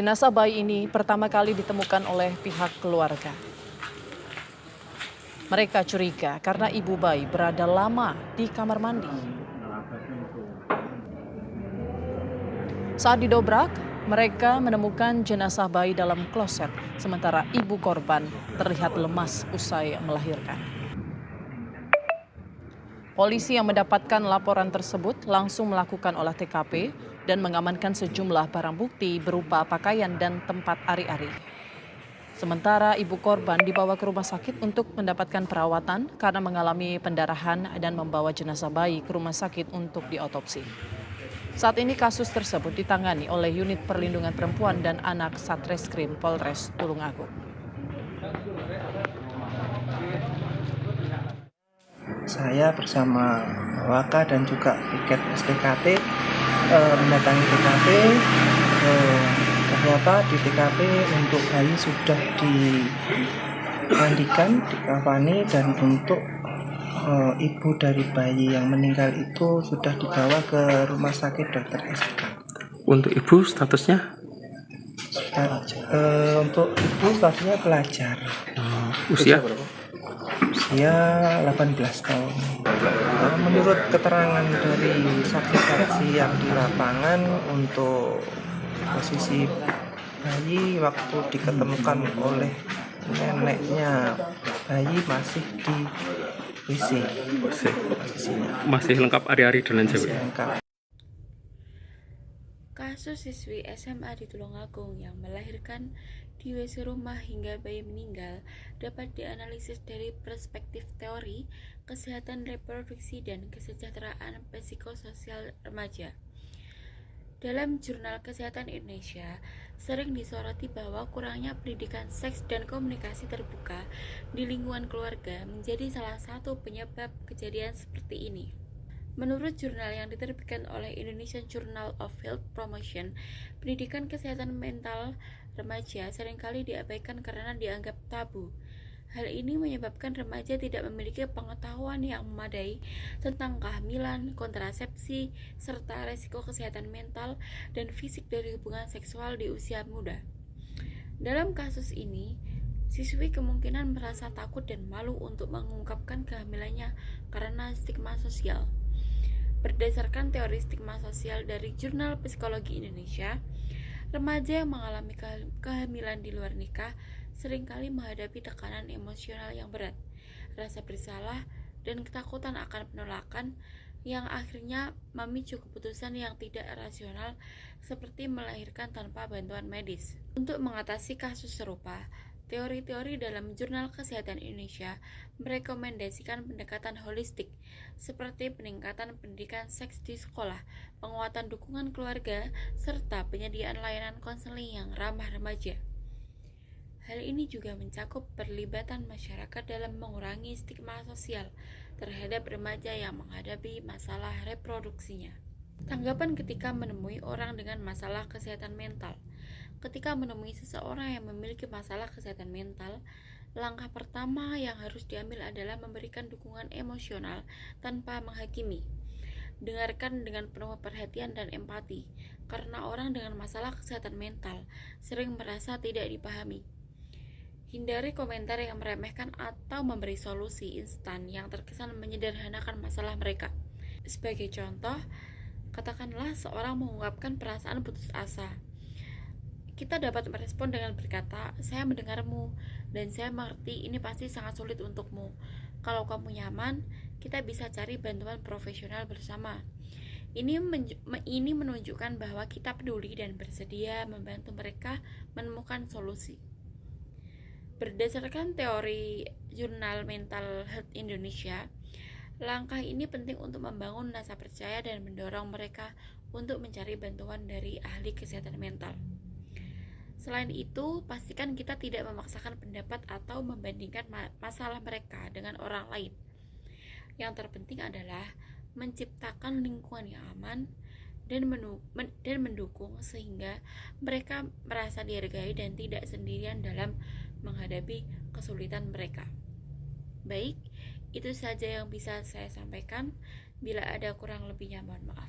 Jenazah bayi ini pertama kali ditemukan oleh pihak keluarga. Mereka curiga karena ibu bayi berada lama di kamar mandi. Saat didobrak, mereka menemukan jenazah bayi dalam kloset, sementara ibu korban terlihat lemas usai melahirkan. Polisi yang mendapatkan laporan tersebut langsung melakukan olah TKP dan mengamankan sejumlah barang bukti berupa pakaian dan tempat ari-ari. Sementara ibu korban dibawa ke rumah sakit untuk mendapatkan perawatan karena mengalami pendarahan dan membawa jenazah bayi ke rumah sakit untuk diotopsi. Saat ini kasus tersebut ditangani oleh Unit Perlindungan Perempuan dan Anak Satreskrim Polres Tulungagung. Saya bersama Waka dan juga piket SPKT mendatangi TKP. Ternyata di TKP untuk bayi sudah dimandikan, dikafani, dan untuk ibu dari bayi yang meninggal itu sudah dibawa ke Rumah Sakit Dr. SK. Untuk ibu statusnya? Untuk ibu statusnya pelajar. Usia? Usia 18 tahun. Menurut keterangan dari saksi-saksi yang di lapangan, untuk posisi bayi waktu diketemukan oleh neneknya, bayi masih di WC. Masih lengkap ari-ari dan lain sebagainya. Kasus siswi SMA di Tulungagung yang melahirkan di WC rumah hingga bayi meninggal dapat dianalisis dari perspektif teori kesehatan reproduksi dan kesejahteraan psikososial remaja. Dalam Jurnal Kesehatan Indonesia, sering disoroti bahwa kurangnya pendidikan seks dan komunikasi terbuka di lingkungan keluarga menjadi salah satu penyebab kejadian seperti ini. Menurut jurnal yang diterbitkan oleh Indonesian Journal of Health Promotion, pendidikan kesehatan mental remaja seringkali diabaikan karena dianggap tabu. Hal ini menyebabkan remaja tidak memiliki pengetahuan yang memadai tentang kehamilan, kontrasepsi, serta resiko kesehatan mental dan fisik dari hubungan seksual di usia muda. Dalam kasus ini, siswi kemungkinan merasa takut dan malu untuk mengungkapkan kehamilannya karena stigma sosial. Berdasarkan teori stigma sosial dari Jurnal Psikologi Indonesia, remaja yang mengalami kehamilan di luar nikah seringkali menghadapi tekanan emosional yang berat, rasa bersalah, dan ketakutan akan penolakan yang akhirnya memicu keputusan yang tidak rasional seperti melahirkan tanpa bantuan medis. Untuk mengatasi kasus serupa, teori-teori dalam Jurnal Kesehatan Indonesia merekomendasikan pendekatan holistik seperti peningkatan pendidikan seks di sekolah, penguatan dukungan keluarga, serta penyediaan layanan konseling yang ramah remaja. Hal ini juga mencakup perlibatan masyarakat dalam mengurangi stigma sosial terhadap remaja yang menghadapi masalah reproduksinya. Tanggapan ketika menemui orang dengan masalah kesehatan mental. Ketika menemui seseorang yang memiliki masalah kesehatan mental, langkah pertama yang harus diambil adalah memberikan dukungan emosional tanpa menghakimi. Dengarkan dengan penuh perhatian dan empati, karena orang dengan masalah kesehatan mental sering merasa tidak dipahami. Hindari komentar yang meremehkan atau memberi solusi instan yang terkesan menyederhanakan masalah mereka. Sebagai contoh, katakanlah seorang mengungkapkan perasaan putus asa. Kita dapat merespon dengan berkata, "Saya mendengarmu dan saya mengerti ini pasti sangat sulit untukmu. Kalau kamu nyaman, kita bisa cari bantuan profesional bersama." Ini menunjukkan bahwa kita peduli dan bersedia membantu mereka menemukan solusi. Berdasarkan teori Jurnal Mental Health Indonesia, langkah ini penting untuk membangun rasa percaya dan mendorong mereka untuk mencari bantuan dari ahli kesehatan mental. Selain itu, pastikan kita tidak memaksakan pendapat atau membandingkan masalah mereka dengan orang lain. Yang terpenting adalah menciptakan lingkungan yang aman dan mendukung sehingga mereka merasa dihargai dan tidak sendirian dalam menghadapi kesulitan mereka. Baik, itu saja yang bisa saya sampaikan. Bila ada kurang lebihnya, mohon maaf.